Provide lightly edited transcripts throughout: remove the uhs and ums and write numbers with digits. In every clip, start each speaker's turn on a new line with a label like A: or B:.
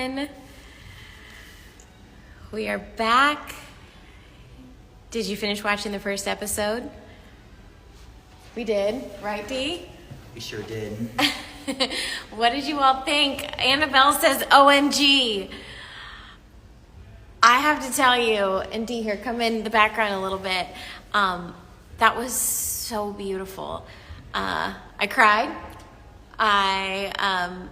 A: everyone. We are back. Did you finish watching the first episode? We did, right, Dee?
B: We sure did.
A: What did you all think? Annabelle says, OMG. I have to tell you, and Dee, here, come in the background a little bit. That was so beautiful. I cried.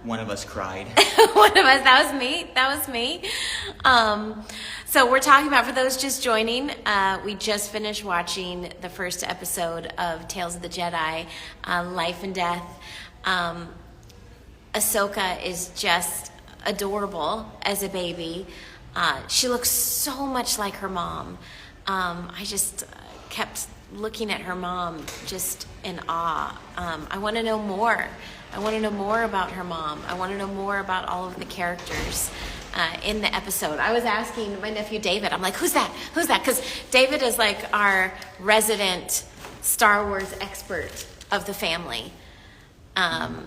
B: One of us cried.
A: One of us, that was me. So we're talking about, for those just joining, we just finished watching the first episode of Tales of the Jedi, Life and Death. Ahsoka is just adorable as a baby. She looks so much like her mom. I just kept looking at her mom just in awe. I want to know more. I want to know more about her mom. I want to know more about all of the characters in the episode. I was asking my nephew David, I'm like, who's that? Who's that? Because David is like our resident Star Wars expert of the family. Yeah,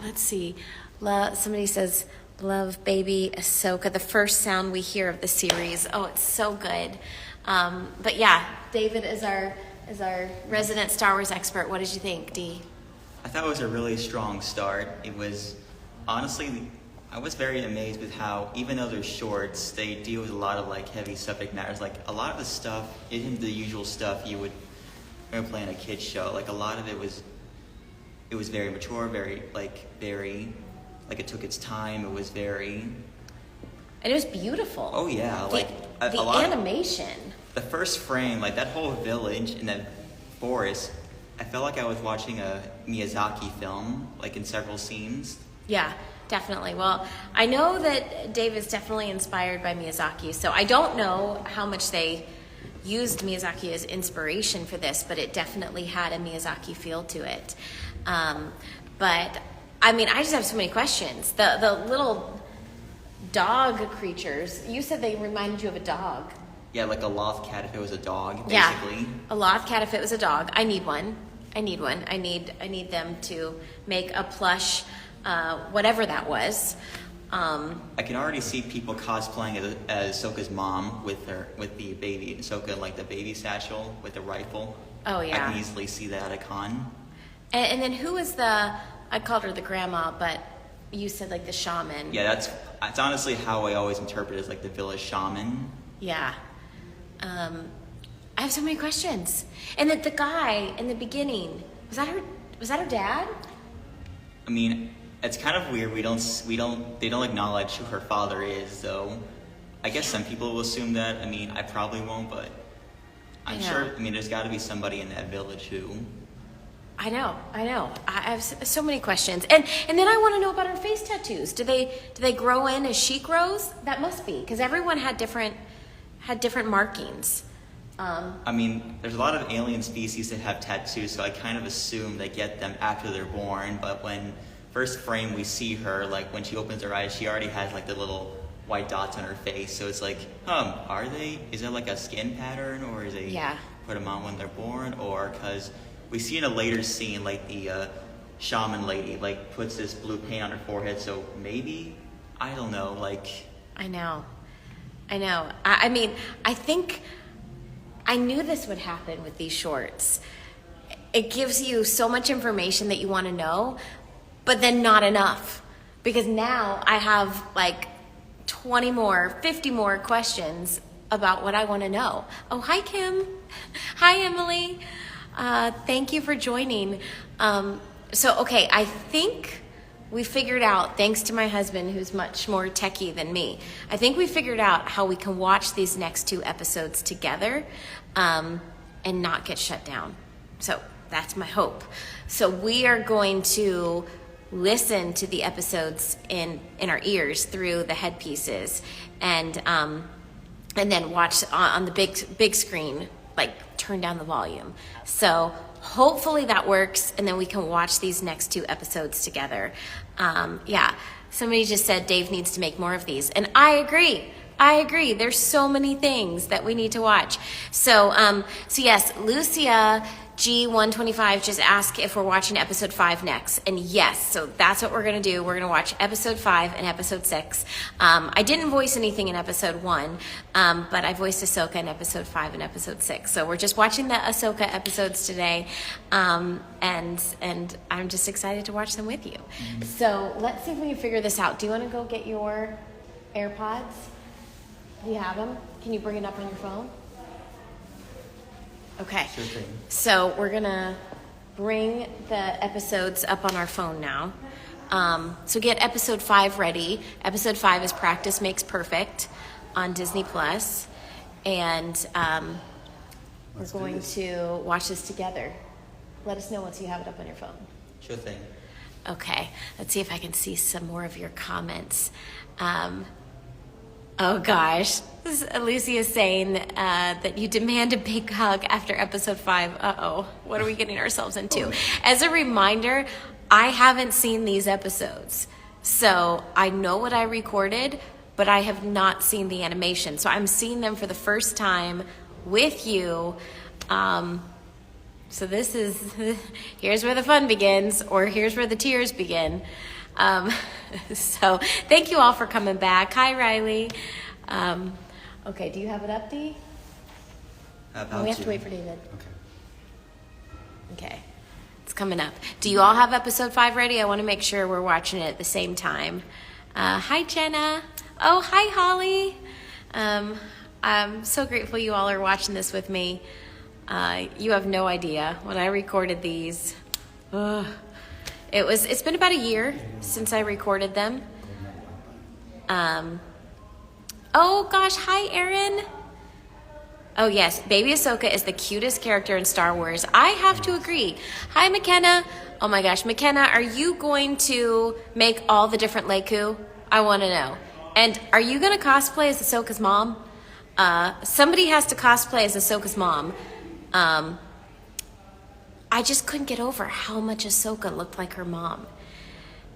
A: let's see. Somebody says, love baby Ahsoka, the first sound we hear of the series. Oh, it's so good. But yeah, David is our resident Star Wars expert. What did you think, Dee?
B: I thought it was a really strong start. It was, honestly, I was very amazed with how, even though they're shorts, they deal with a lot of like heavy subject matters. Like a lot of the stuff isn't the usual stuff you would play on a kid's show. Like a lot of it was very mature, very, it took its time. It was very...
A: And it was beautiful.
B: Oh yeah,
A: the animation.
B: The first frame, like that whole village in that forest, I felt like I was watching a Miyazaki film, like in several scenes.
A: Yeah, definitely. Well, I know that Dave is definitely inspired by Miyazaki, so I don't know how much they used Miyazaki as inspiration for this, but it definitely had a Miyazaki feel to it. But, I mean, I just have so many questions. The little dog creatures, you said they reminded you of a dog.
B: Yeah, like a loth cat if it was a dog, basically.
A: Yeah, a loth cat if it was a dog. I need one. I need them to make a plush, whatever that was.
B: I can already see people cosplaying as Ahsoka's mom with the baby Ahsoka, like the baby satchel with the rifle.
A: Oh yeah.
B: I can easily see that at a con.
A: And then who is I called her the grandma, but you said like the shaman.
B: Yeah, that's honestly how I always interpret it, as like the village shaman.
A: Yeah. I have so many questions. And that the guy in the beginning, was that her dad?
B: I mean, it's kind of weird. They don't acknowledge who her father is, though. I guess some people will assume that. I mean, I probably won't, but I'm sure. I mean, there's got to be somebody in that village who.
A: I know. I have so many questions, and then I want to know about her face tattoos. Do they grow in as she grows? That must be, because everyone had different markings.
B: I mean, there's a lot of alien species that have tattoos, so I kind of assume they get them after they're born. But when first frame we see her, like when she opens her eyes, she already has like the little white dots on her face. So it's like, are they? Is that like a skin pattern, or is they put them on when they're born? Or because we see in a later scene, like the shaman lady like puts this blue paint on her forehead. So maybe, I don't know. Like
A: I know. I mean, I think I knew this would happen with these shorts. It gives you so much information that you want to know, but then not enough. Because now I have like 20 more, 50 more questions about what I want to know. Oh, hi, Kim. Hi, Emily. Thank you for joining. Okay, I think we figured out, thanks to my husband, who's much more techie than me, I think we figured out how we can watch these next 2 episodes together and not get shut down. So that's my hope. So we are going to listen to the episodes in our ears through the headpieces and then watch on the big screen, like turn down the volume. So hopefully that works, and then we can watch these next 2 episodes together. Somebody just said Dave needs to make more of these, and I agree. There's so many things that we need to watch. So yes, Lucia G125 just asked if we're watching episode 5 next. And yes, so that's what we're going to do. We're going to watch episode 5 and episode 6. I didn't voice anything in episode 1, but I voiced Ahsoka in episode 5 and episode 6. So we're just watching the Ahsoka episodes today. And I'm just excited to watch them with you. So let's see if we can figure this out. Do you want to go get your AirPods? Do you have them? Can you bring it up on your phone? Okay.
B: Sure thing.
A: So we're gonna bring the episodes up on our phone now. So get episode 5 ready. Episode 5 is Practice Makes Perfect on Disney Plus, and we're going to watch this together. Let us know once you have it up on your phone.
B: Sure thing.
A: Okay. Let's see if I can see some more of your comments. Oh gosh, this is Alicia saying that you demand a big hug after episode 5. Uh-oh, what are we getting ourselves into? As a reminder, I haven't seen these episodes. So I know what I recorded, but I have not seen the animation. So I'm seeing them for the first time with you. So this is, here's where the fun begins, or here's where the tears begin. So thank you all for coming back. Hi, Riley. Okay, do you have it up, Dee? We have to wait for David. Okay. It's coming up. Do you all have episode 5 ready? I want to make sure we're watching it at the same time. Hi, Jenna. Oh, hi, Holly. I'm so grateful you all are watching this with me. You have no idea. When I recorded these, it's been about a year since I recorded them. Oh gosh, hi Erin. Oh yes, Baby Ahsoka is the cutest character in Star Wars. I have to agree. Hi McKenna. Oh my gosh, McKenna, are you going to make all the different Leku? I want to know. And are you going to cosplay as Ahsoka's mom? Somebody has to cosplay as Ahsoka's mom. I just couldn't get over how much Ahsoka looked like her mom.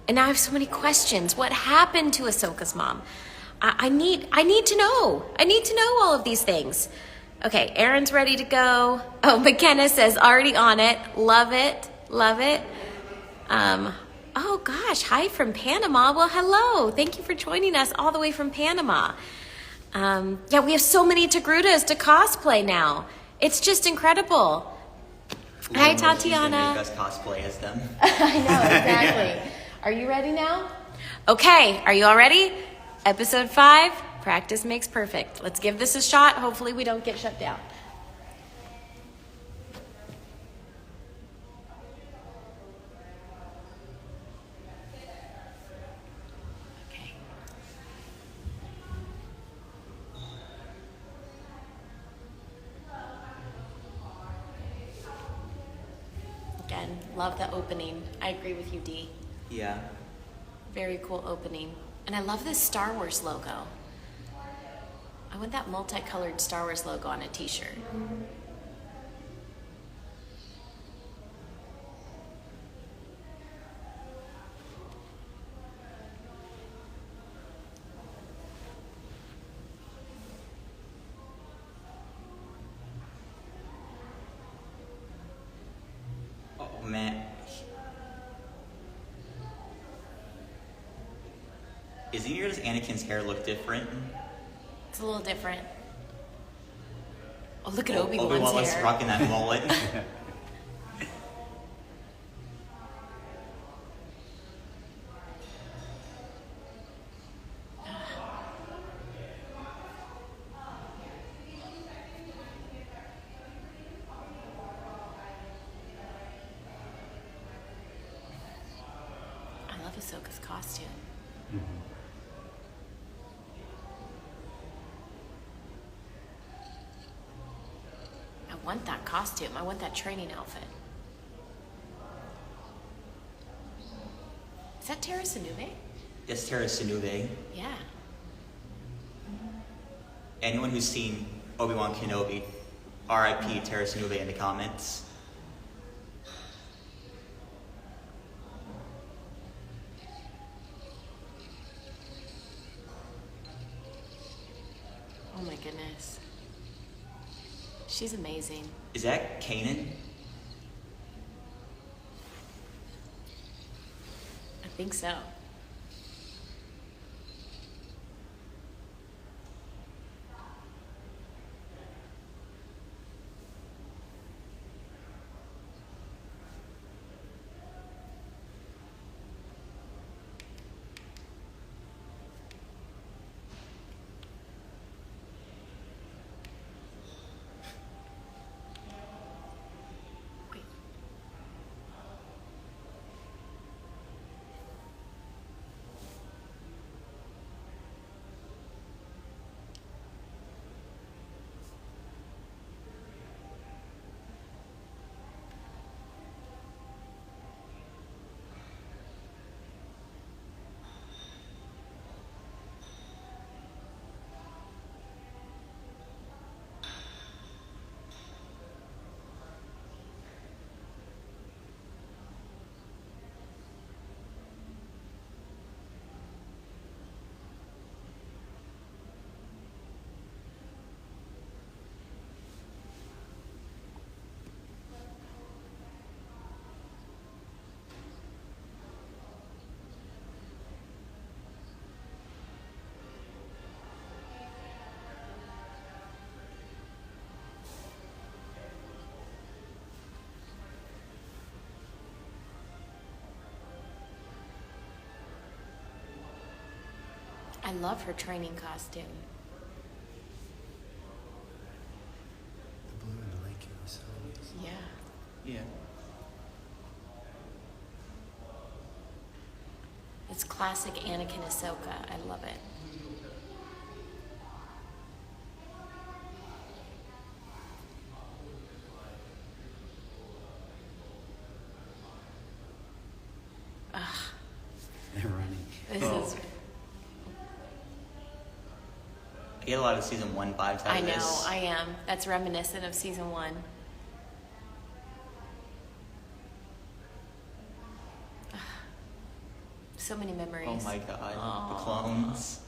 A: And now I have so many questions. What happened to Ahsoka's mom? I need to know. I need to know all of these things. Okay, Erin's ready to go. Oh, McKenna says, already on it. Love it. Love it. Oh gosh, hi from Panama. Well, hello. Thank you for joining us all the way from Panama. Yeah, we have so many Togrutas to cosplay now. It's just incredible. Hi, Tatiana.
B: Make us cosplay as them.
A: I know, exactly. Are you ready now? Okay, are you all ready? Episode 5, Practice Makes Perfect. Let's give this a shot. Hopefully we don't get shut down. Okay. Again, love the opening. I agree with you, Dee.
B: Yeah.
A: Very cool opening. And I love this Star Wars logo. I want that multicolored Star Wars logo on a t-shirt.
B: Oh man. Isn't yours Anakin's hair look different?
A: It's a little different. Oh, look at
B: Obi-Wan
A: Obi-Wan's
B: was
A: hair.
B: rocking that mullet.
A: I love Ahsoka's costume. I want that costume. I want that training outfit. Is that Tara Sinube?
B: Yes, Tara Sinube.
A: Yeah.
B: Anyone who's seen Obi-Wan Kenobi, R.I.P. Tara Sinube in the comments.
A: Oh my goodness. She's amazing.
B: Is that Kanan?
A: think so. Wait. I love her training costume.
C: The blue and the lake is so nice.
A: Yeah.
B: Yeah.
A: It's classic Anakin Ahsoka. I love it. Ugh,
C: They're running.
A: this
B: Oh.
A: is.
B: I get a lot of season 1 vibes out
A: I
B: of
A: know,
B: this.
A: I am. That's reminiscent of season 1. Ugh. So many memories.
B: Oh my god,
A: Aw.
B: the clones.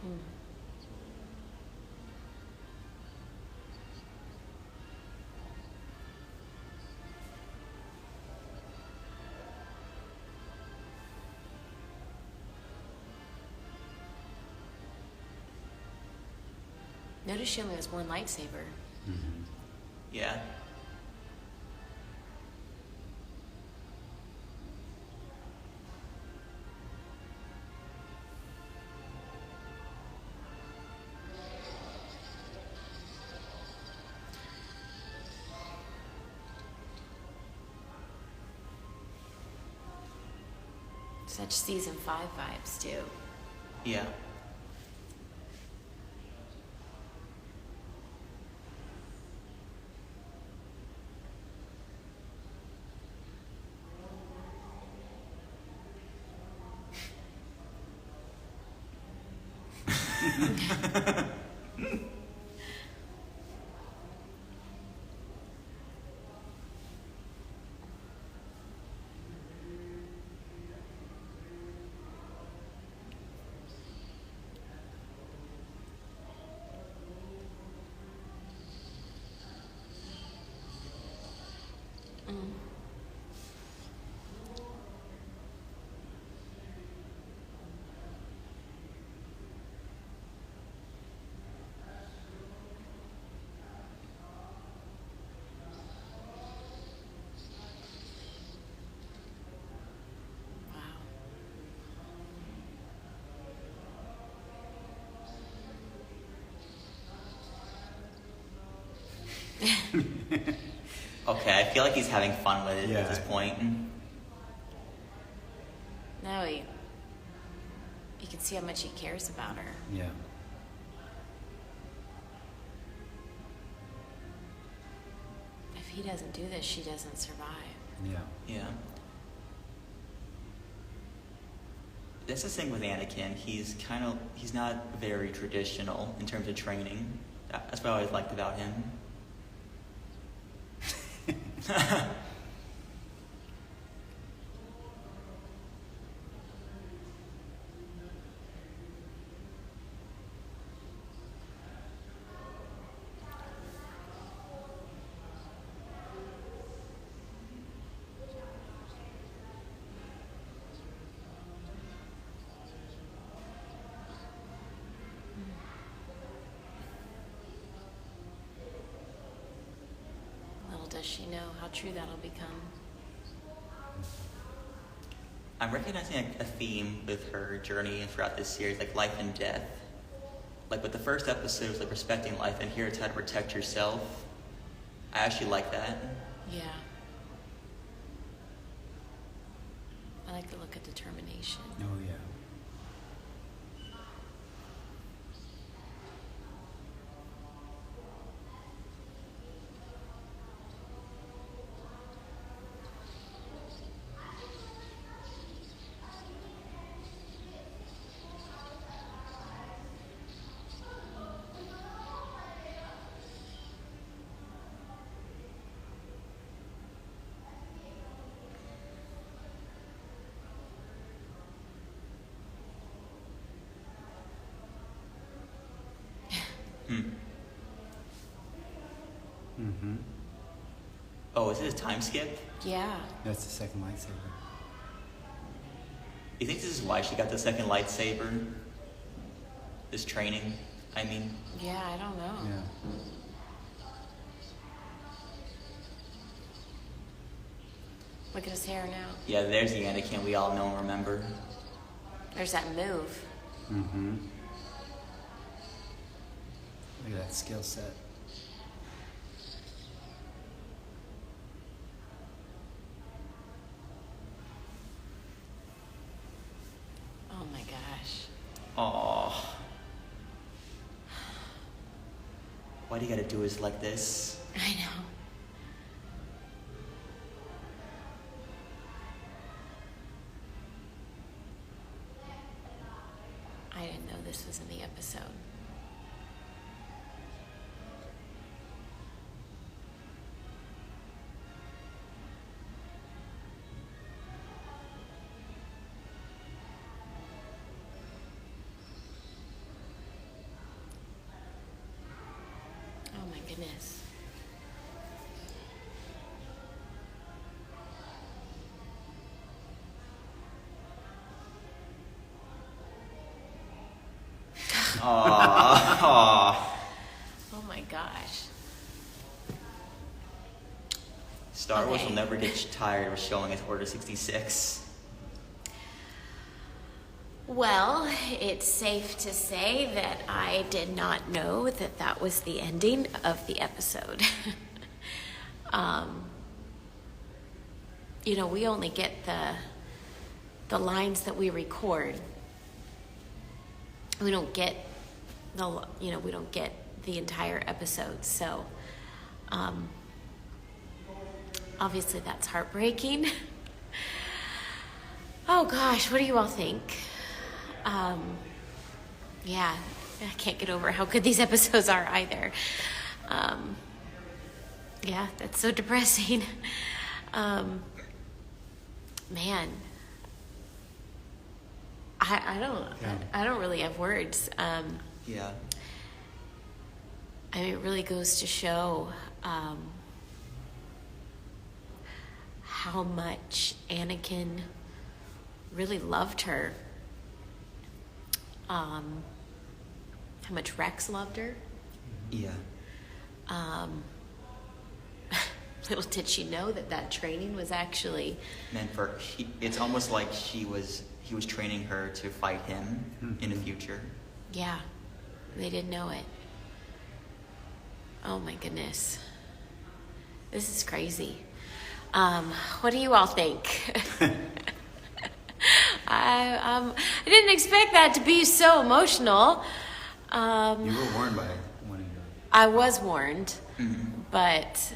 A: Mm. Notice she only has one lightsaber.
C: Mm-hmm.
B: Yeah.
A: Such season 5 vibes too.
B: Yeah.
A: Mm. Wow.
B: Okay, I feel like he's having fun with it
C: Yeah.
B: at this point.
A: No, you can see how much he cares about her.
C: Yeah.
A: If he doesn't do this, she doesn't survive.
C: Yeah.
B: Yeah. That's the thing with Anakin. He's not very traditional in terms of training. That's what I always liked about him.
A: Little does she know how true that'll become.
B: I'm recognizing a theme with her journey and throughout this series, like life and death. Like with the first episode, it was like respecting life, and here it's how to protect yourself. I actually like that.
A: Yeah. I like the look of determination.
C: Oh, yeah. Mm-hmm.
B: Oh, is it a time skip?
A: Yeah.
C: That's the second lightsaber.
B: You think this is why she got the second lightsaber? This training, I mean.
A: Yeah, I don't know.
C: Yeah.
A: Look at his hair now.
B: Yeah, there's the Anakin we all know and remember.
A: There's that move.
C: Mm-hmm. Look at that skill set.
A: Oh my gosh.
B: Aww. Why do you gotta do us like this?
A: I know. I didn't know this was in the episode. Oh my goodness.
B: Aww.
A: Oh my gosh.
B: Star Wars
A: Okay.
B: will never get tired of showing us Order 66.
A: Well, it's safe to say that I did not know that that was the ending of the episode. You know, we only get the lines that we record. We don't get we don't get the entire episode. So, obviously that's heartbreaking. Oh gosh, what do you all think? Yeah, I can't get over how good these episodes are either. Yeah, that's so depressing. Man, I don't really have words.
B: Yeah.
A: I mean, it really goes to show how much Anakin really loved her. How much Rex loved her.
B: Yeah.
A: Little did she know that training was actually
B: Meant for it's almost like he was training her to fight him in the future.
A: yeah, they didn't know it. Oh my goodness, this is crazy. What do you all think? I didn't expect that to be so emotional.
C: You were warned by one of your...
A: I was warned,
B: Mm-hmm.
A: but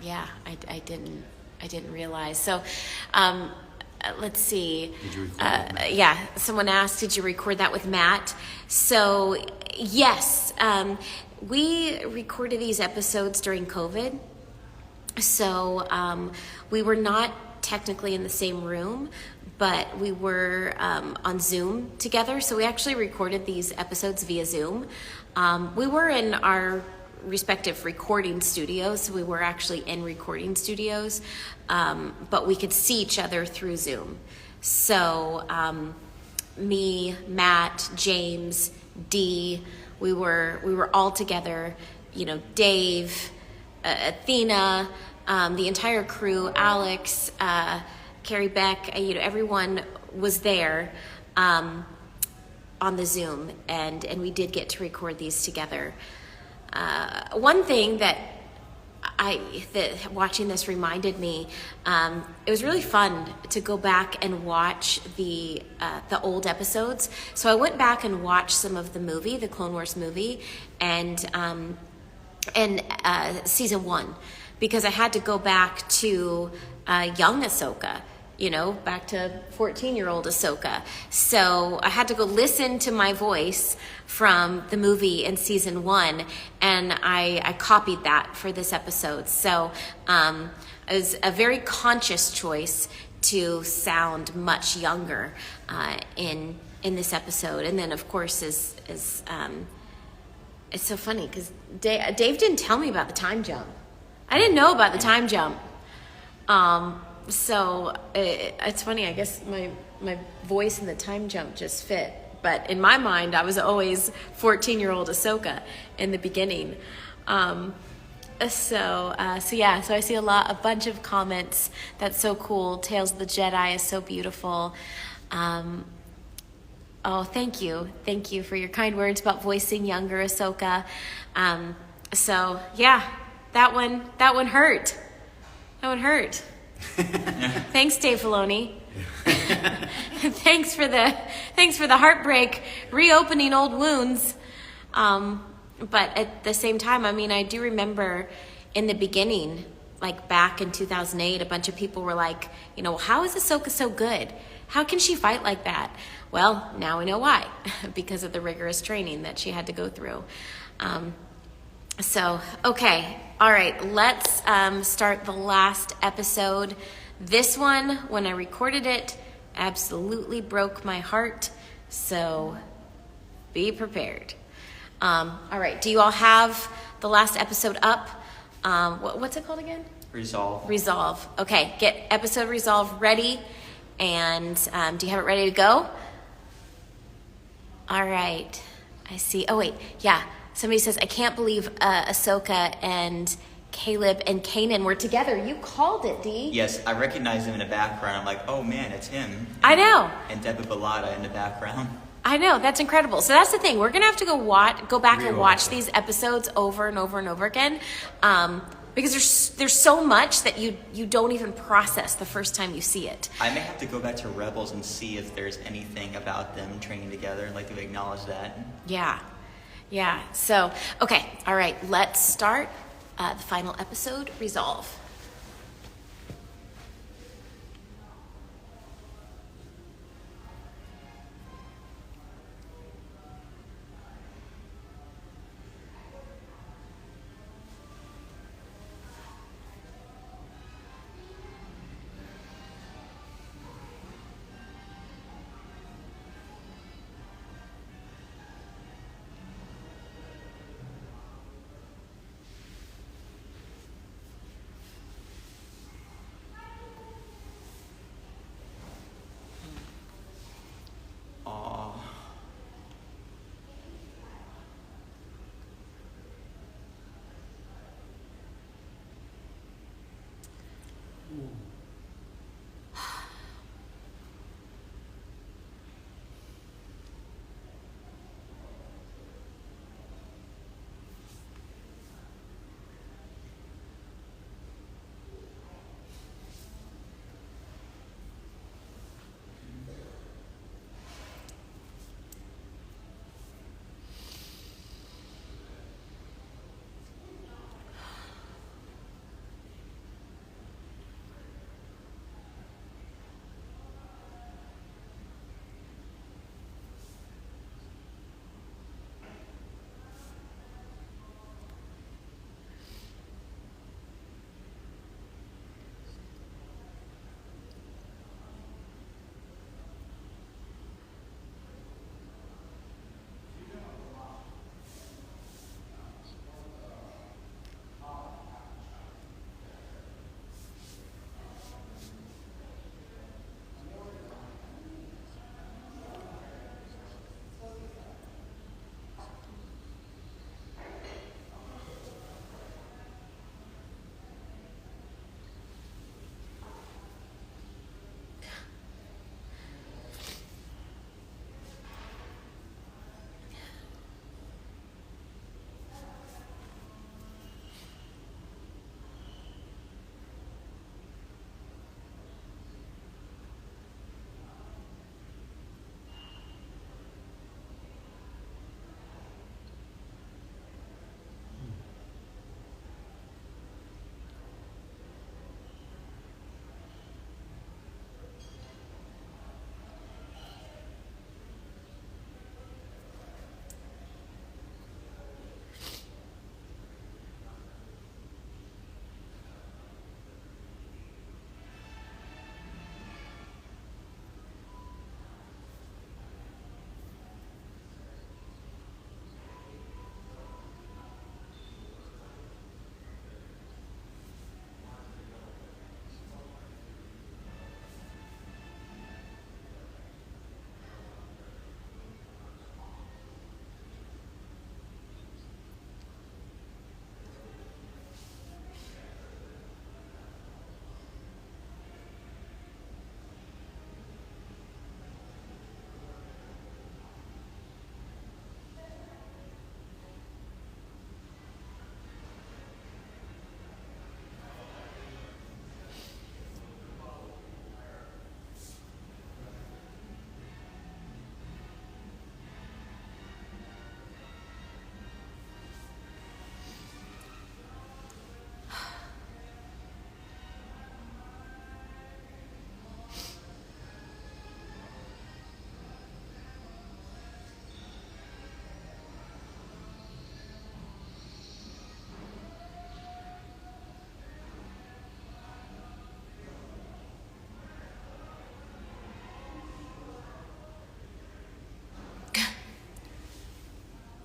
A: yeah, I didn't realize. So, let's see.
C: Did you record that with Matt?
A: Yeah, someone asked, did you record that with Matt? So, yes, we recorded these episodes during COVID. So we were not technically in the same room, but we were on Zoom together. So we actually recorded these episodes via Zoom. We were in our respective recording studios, so we were actually in recording studios, but we could see each other through Zoom. So me, Matt, James, Dee, we were all together, you know, Dave, Athena, the entire crew, Alex, Carrie Beck, you know, everyone was there on the Zoom, and we did get to record these together. One thing that watching this reminded me, it was really fun to go back and watch the old episodes. So I went back and watched some of the Clone Wars movie, and season 1, because I had to go back to young Ahsoka, you know, back to 14-year-old Ahsoka. So I had to go listen to my voice from the movie in season 1, and I copied that for this episode. So it was a very conscious choice to sound much younger in this episode. And then, of course, is it's so funny because Dave didn't tell me about the time jump. I didn't know about the time jump. So it's funny. I guess my voice in the time jump just fit. But in my mind, I was always 14-year-old Ahsoka in the beginning. So I see a bunch of comments. That's so cool. Tales of the Jedi is so beautiful. Oh, thank you. Thank you for your kind words about voicing younger Ahsoka. So yeah, that one hurt. That one hurt. Thanks, Dave Filoni. Thanks for the heartbreak, reopening old wounds. But at the same time, I mean, I do remember in the beginning, like back in 2008, a bunch of people were like, you know, how is Ahsoka so good? How can she fight like that? Well, now we know why, because of the rigorous training that she had to go through. Okay. All right, let's start the last episode. This one, when I recorded it, absolutely broke my heart, so be prepared. All right, do you all have the last episode up? What's it called again? Resolve. Okay, get episode Resolve ready, and do you have it ready to go? All right, I see. Oh, wait, yeah. Somebody says, I can't believe Ahsoka and Caleb and Kanan were together. You called it, Dee.
B: Yes, I recognized him in the background. I'm like, oh man, it's him.
A: I know.
B: And Deborah Bellata in the background.
A: I know, that's incredible. So that's the thing. We're gonna have to go back and watch these episodes over and over and over again, because there's so much that you don't even process the first time you see it.
B: I may have to go back to Rebels and see if there's anything about them training together. I'd like to acknowledge that.
A: Yeah. So, okay, all right. Let's start the final episode, Resolve.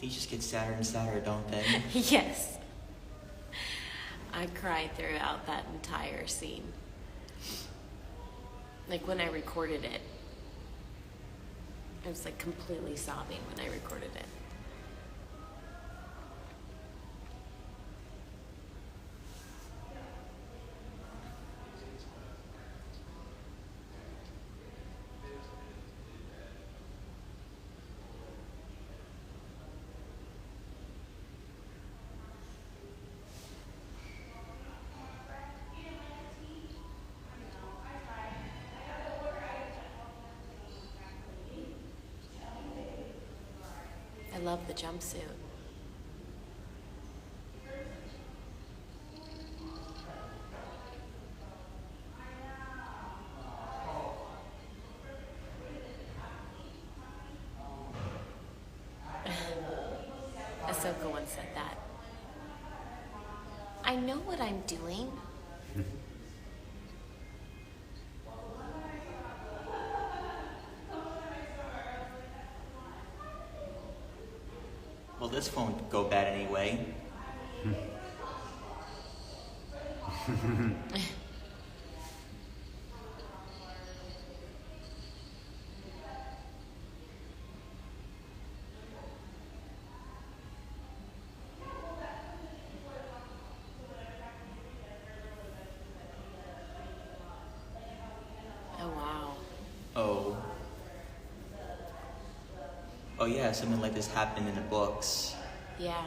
B: These just get sadder and sadder, don't they?
A: Yes. I cried throughout that entire scene. Like when I recorded it, I was like completely sobbing when I recorded it. I love the jumpsuit. Ahsoka once said that. I know what I'm doing.
B: Well, this won't go bad anyway.
A: Oh, wow.
B: Oh. Oh yeah, something like this happened in the books.
A: Yeah.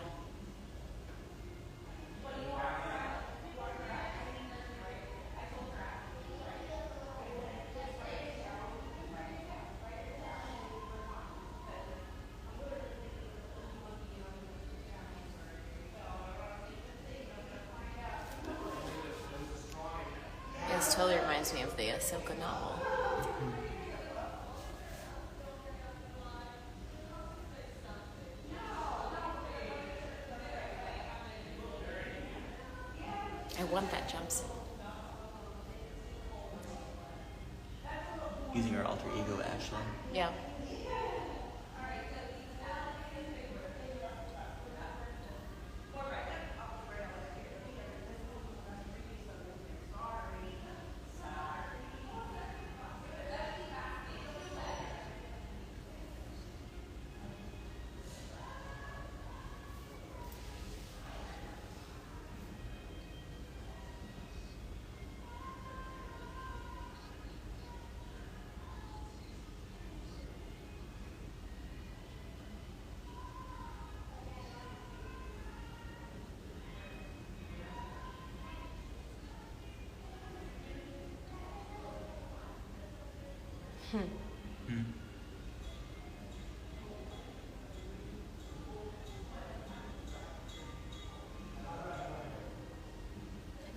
A: This totally reminds me of the Ahsoka novel. I want that jumpsuit.
B: Using her alter ego, Ashley.
A: Yeah.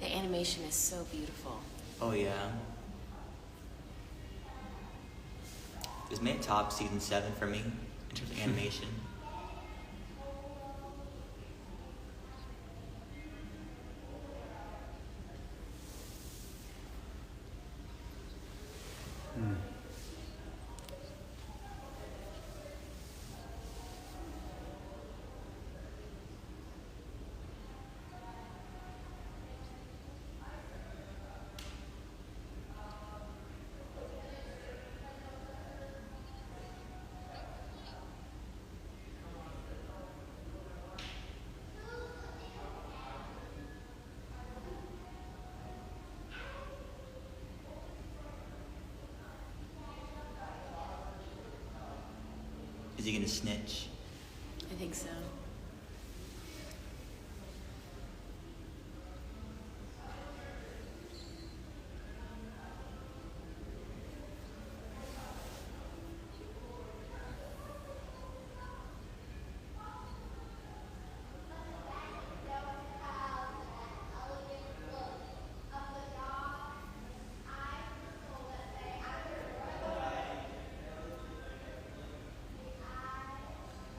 A: The animation is so beautiful.
B: Oh yeah. This may top season 7 for me in terms of animation. Is he gonna snitch?
A: I think so.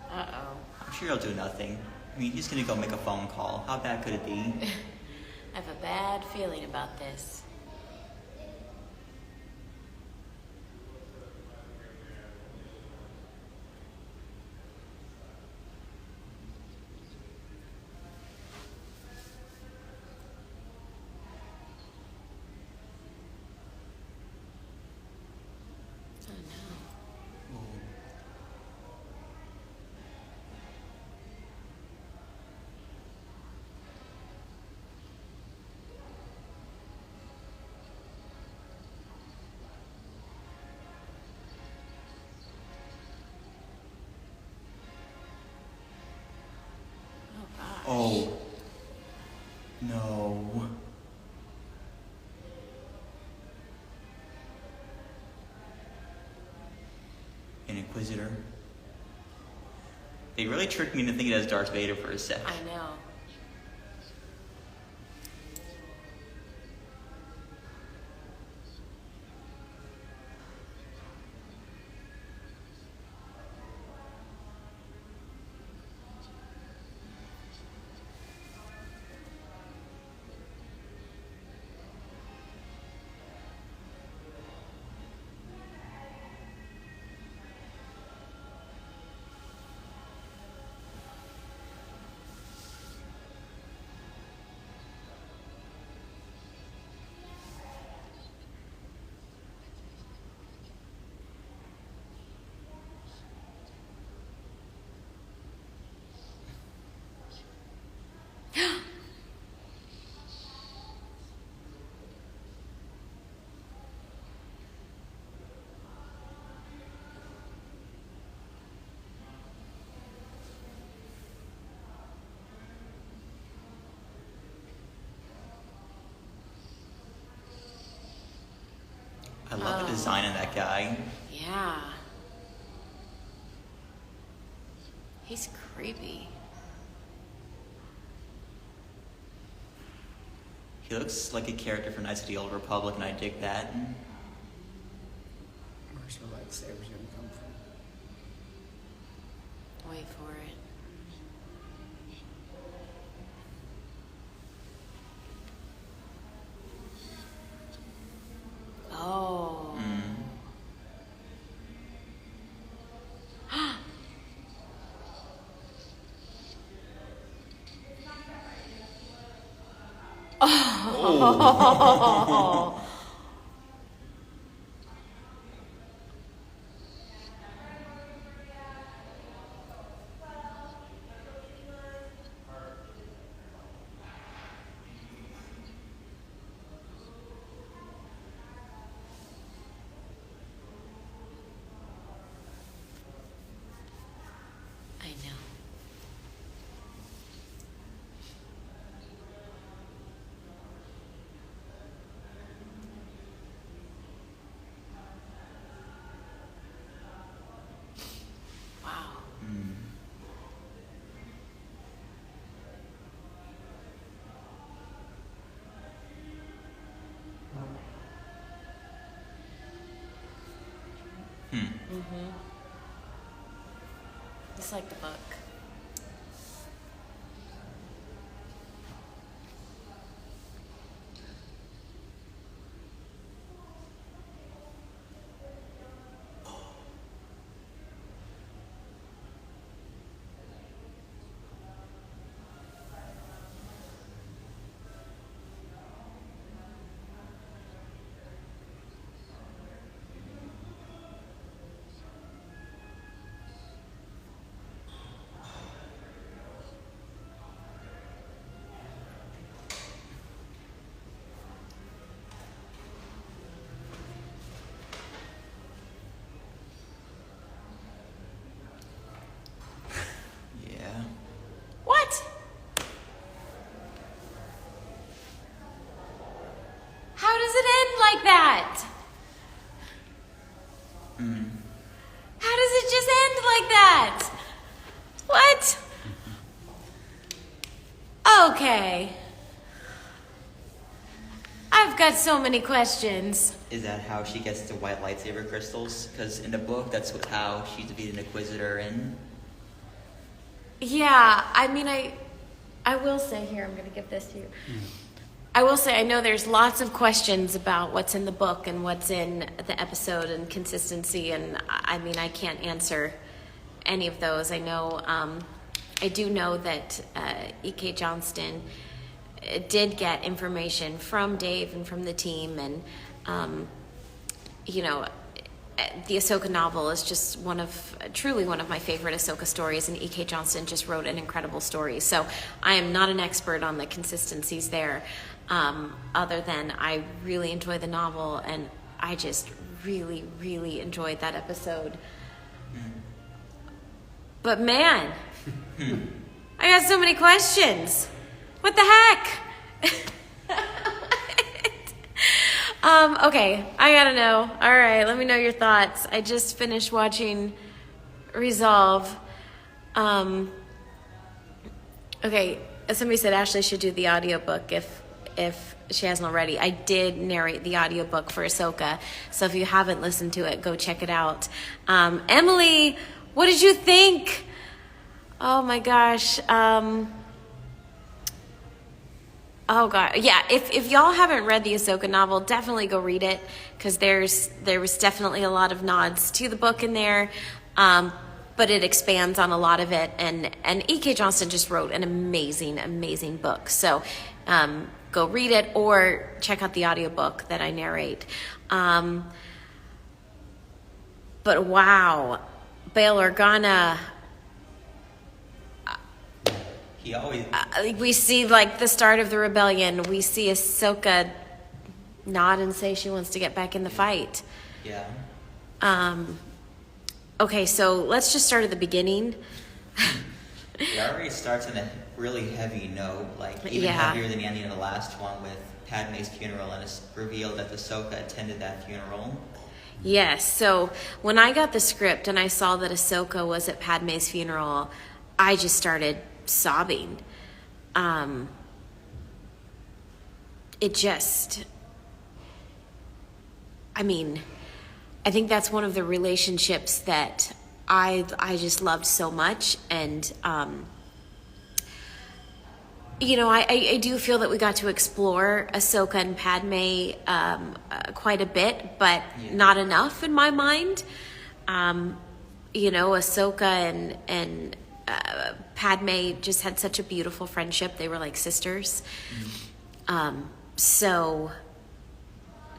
A: Uh-oh.
B: I'm sure he'll do nothing. I mean, he's gonna go make a phone call. How bad could it be?
A: I have a bad feeling about this.
B: Inquisitor. They really tricked me into thinking it was Darth Vader for a sec.
A: I know.
B: I love the design of that guy.
A: Yeah. He's creepy.
B: He looks like a character from Knights of the Old Republic, and I dig that.
C: Where's her lightsabers gonna come from?
A: Wait for it. Oh. Oh. I know. Wow. Just like the book.
B: Yeah.
A: What? How does it end like that? How does it just end like that? What? Okay. I've got so many questions.
B: Is that how she gets the white lightsaber crystals? Because in the book, that's how she defeated an Inquisitor and...
A: Yeah, I mean, I will say here, I'm going to give this to you. I will say, I know there's lots of questions about what's in the book and what's in the episode and consistency, and I mean, I can't answer any of those. I know, I do know that E.K. Johnston did get information from Dave and from the team, and, you know, the Ahsoka novel is just truly one of my favorite Ahsoka stories, and E.K. Johnston just wrote an incredible story. So I am not an expert on the consistencies there, other than I really enjoy the novel, and I just really, really enjoyed that episode. But man, I got so many questions. What the heck? Okay, I gotta know. All right, let me know your thoughts. I just finished watching resolve. Okay, somebody said Ashley should do the audiobook if she hasn't already. I did narrate the audiobook for Ahsoka, so if you haven't listened to it, go check it out. Emily, what did you think? Oh my gosh. Oh god, yeah. If y'all haven't read the Ahsoka novel, definitely go read it, because there was definitely a lot of nods to the book in there, but it expands on a lot of it. And E.K. Johnston just wrote an amazing book. So go read it or check out the audiobook that I narrate. But wow, Bail Organa.
B: He always.
A: We see like the start of the rebellion. We see Ahsoka nod and say she wants to get back in the fight.
B: Yeah.
A: Okay, so let's just start at the beginning.
B: It already starts on a really heavy note, like even heavier than the ending of the last one with Padme's funeral, and it's revealed that Ahsoka attended that funeral.
A: Yes, so when I got the script and I saw that Ahsoka was at Padme's funeral, I just started sobbing. It just, I mean, I think that's one of the relationships that I just loved so much. And, you know, I do feel that we got to explore Ahsoka and Padme quite a bit, but not enough in my mind. You know, Ahsoka and Padme just had such a beautiful friendship. They were like sisters. So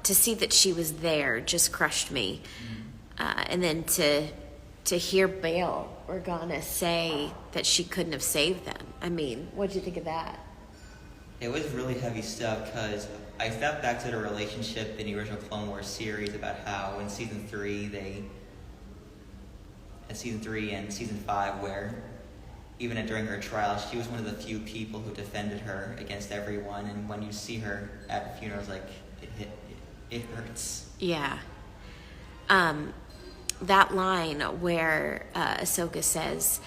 A: to see that she was there just crushed me. And then to hear Bail Organa say that she couldn't have saved them. I mean, what'd you think of that?
B: It was really heavy stuff, because I thought back to the relationship in the original Clone Wars series about how in season 3 and season 5, where even during her trial, she was one of the few people who defended her against everyone. And when you see her at the funeral, it's like, it hurts.
A: Yeah. That line where Ahsoka says,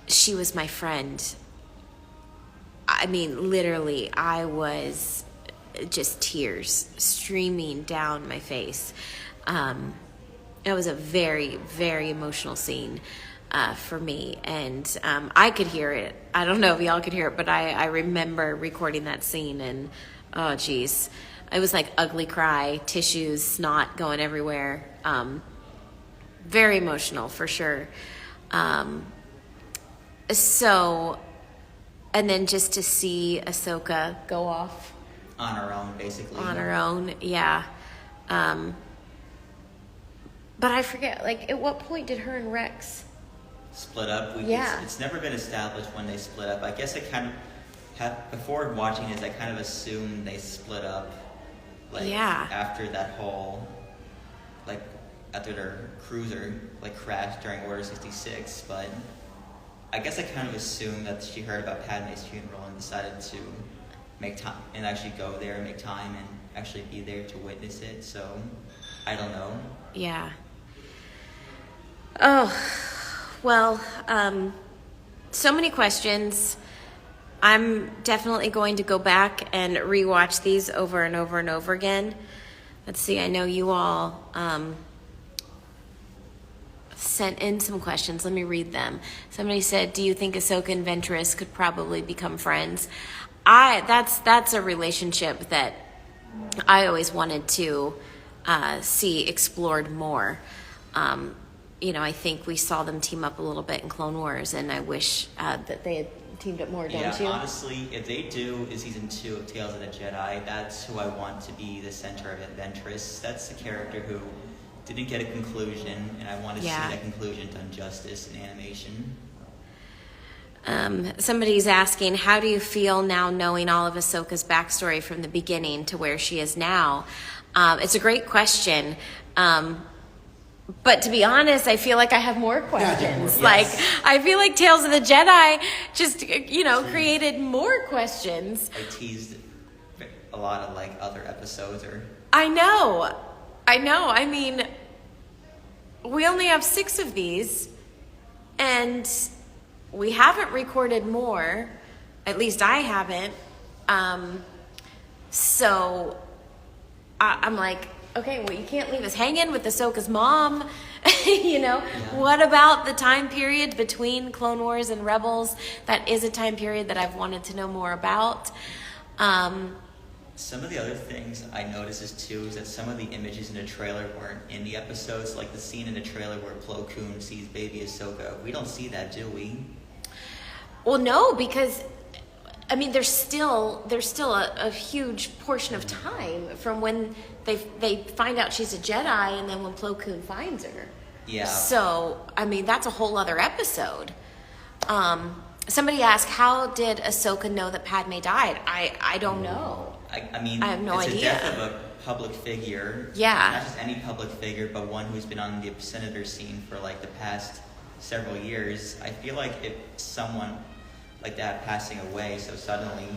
A: she was my friend. I mean, literally, I was just tears streaming down my face. It was a very, very emotional scene for me. And I could hear it. I don't know if y'all could hear it, but I remember recording that scene, and oh, geez. It was like ugly cry, tissues, snot going everywhere. Very emotional, for sure. So, and then just to see Ahsoka go off.
B: On her own, basically.
A: On her own, yeah. But I forget, like, at what point did her and Rex
B: split up? It's never been established when they split up. I guess I kind of before watching this, I kind of assumed they split up. After that whole, after their cruiser, crashed during Order 66, but I guess I kind of assumed that she heard about Padme's funeral and decided to make time and actually go there and make time and actually be there to witness it, so I don't know.
A: Yeah. Oh, well, so many questions. I'm definitely going to go back and rewatch these over and over and over again. Let's see, I know you all sent in some questions. Let me read them. Somebody said, do you think Ahsoka and Ventress could probably become friends? That's a relationship that I always wanted to see explored more. You know, I think we saw them team up a little bit in Clone Wars, and I wish that they had teamed up more, don't you?
B: Yeah, honestly, if they do in season 2 of Tales of the Jedi, that's who I want to be the center of Ventress. That's the character who didn't get a conclusion, and I want to see that conclusion done justice in animation.
A: Somebody's asking, how do you feel now knowing all of Ahsoka's backstory from the beginning to where she is now? It's a great question. But to be honest, I feel like I have more questions.
B: Yes.
A: Like, I feel like Tales of the Jedi just, created more questions.
B: I teased a lot of other episodes or.
A: I know. I mean, we only have 6 of these, and we haven't recorded more. At least I haven't. So I'm like, okay, well, you can't leave us hanging with Ahsoka's mom. You know, what about the time period between Clone Wars and Rebels? That is a time period that I've wanted to know more about.
B: Some of the other things I noticed is too is that some of the images in the trailer weren't in the episodes. Like the scene in the trailer where Plo Koon sees baby Ahsoka. We don't see that, do we?
A: Well, no, because I mean, there's still a huge portion of time from when they find out she's a Jedi and then when Plo Koon finds her.
B: Yeah.
A: So, I mean, that's a whole other episode. Somebody asked, how did Ahsoka know that Padme died? I don't know.
B: I mean,
A: I have no
B: it's
A: idea.
B: the death of a public figure.
A: Yeah.
B: Not just any public figure, but one who's been on the senator scene for like the past several years. I feel like if someone like that passing away so suddenly.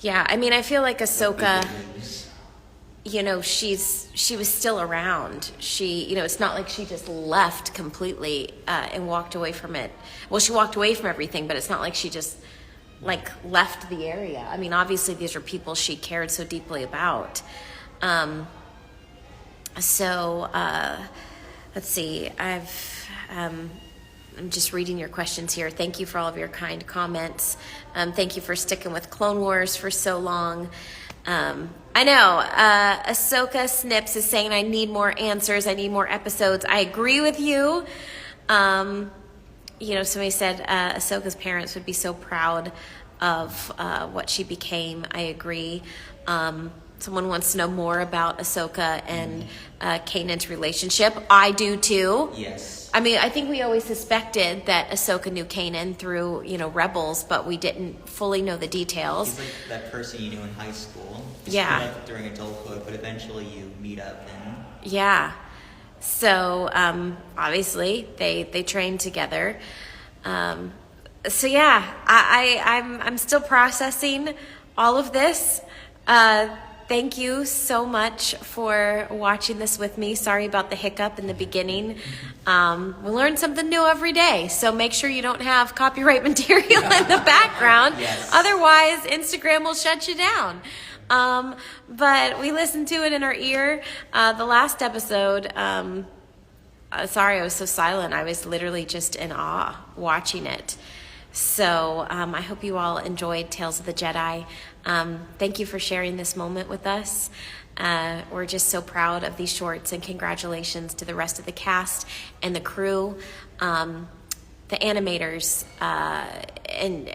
A: Yeah, I mean, I feel like Ahsoka,
B: news.
A: you know, she was still around. It's not like she just left completely and walked away from it. Well, she walked away from everything, but it's not like she just like left the area. I mean, obviously these are people she cared so deeply about. Let's see. I'm just reading your questions here. Thank you for all of your kind comments. Thank you for sticking with Clone Wars for so long. I know. Ahsoka Snips is saying, I need more answers. I need more episodes. I agree with you. Somebody said Ahsoka's parents would be so proud of what she became. I agree. Someone wants to know more about Ahsoka and Kanan's relationship. I do too.
B: Yes.
A: I mean, I think we always suspected that Ahsoka knew Kanan through, Rebels, but we didn't fully know the details.
B: He's like that person you knew in high school.
A: Yeah.
B: Like during adulthood, but eventually you meet up and.
A: Yeah. So obviously they trained together. I'm still processing all of this. Thank you so much for watching this with me. Sorry about the hiccup in the beginning. We learn something new every day, so make sure you don't have copyright material in the background.
B: Yes.
A: Otherwise, Instagram will shut you down. But we listened to it in our ear. The last episode, sorry I was so silent. I was literally just in awe watching it. So I hope you all enjoyed Tales of the Jedi. Thank you for sharing this moment with us. We're just so proud of these shorts, and congratulations to the rest of the cast and the crew, the animators, and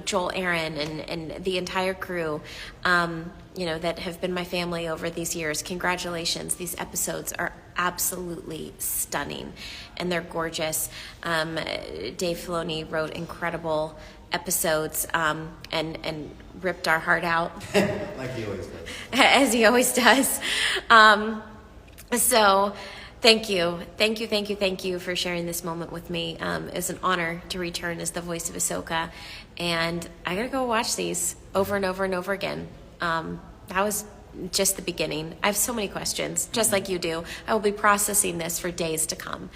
A: Joel, Aaron, and the entire crew, that have been my family over these years. Congratulations. These episodes are absolutely stunning, and they're gorgeous. Dave Filoni wrote incredible episodes and ripped our heart out.
C: Like he always does.
A: As he always does. So thank you for sharing this moment with me. It's an honor to return as the voice of Ahsoka, and I gotta go watch these over and over and over again. That was just the beginning. I have so many questions, just like you do. I will be processing this for days to come.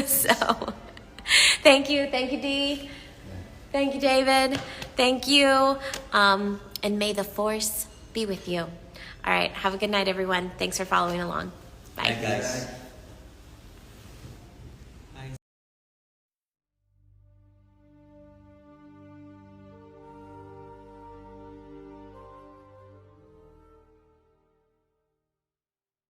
A: So thank you Dee. Thank you, David. Thank you. And may the Force be with you. All right. Have a good night, everyone. Thanks for following along. Bye.
B: Hey, guys.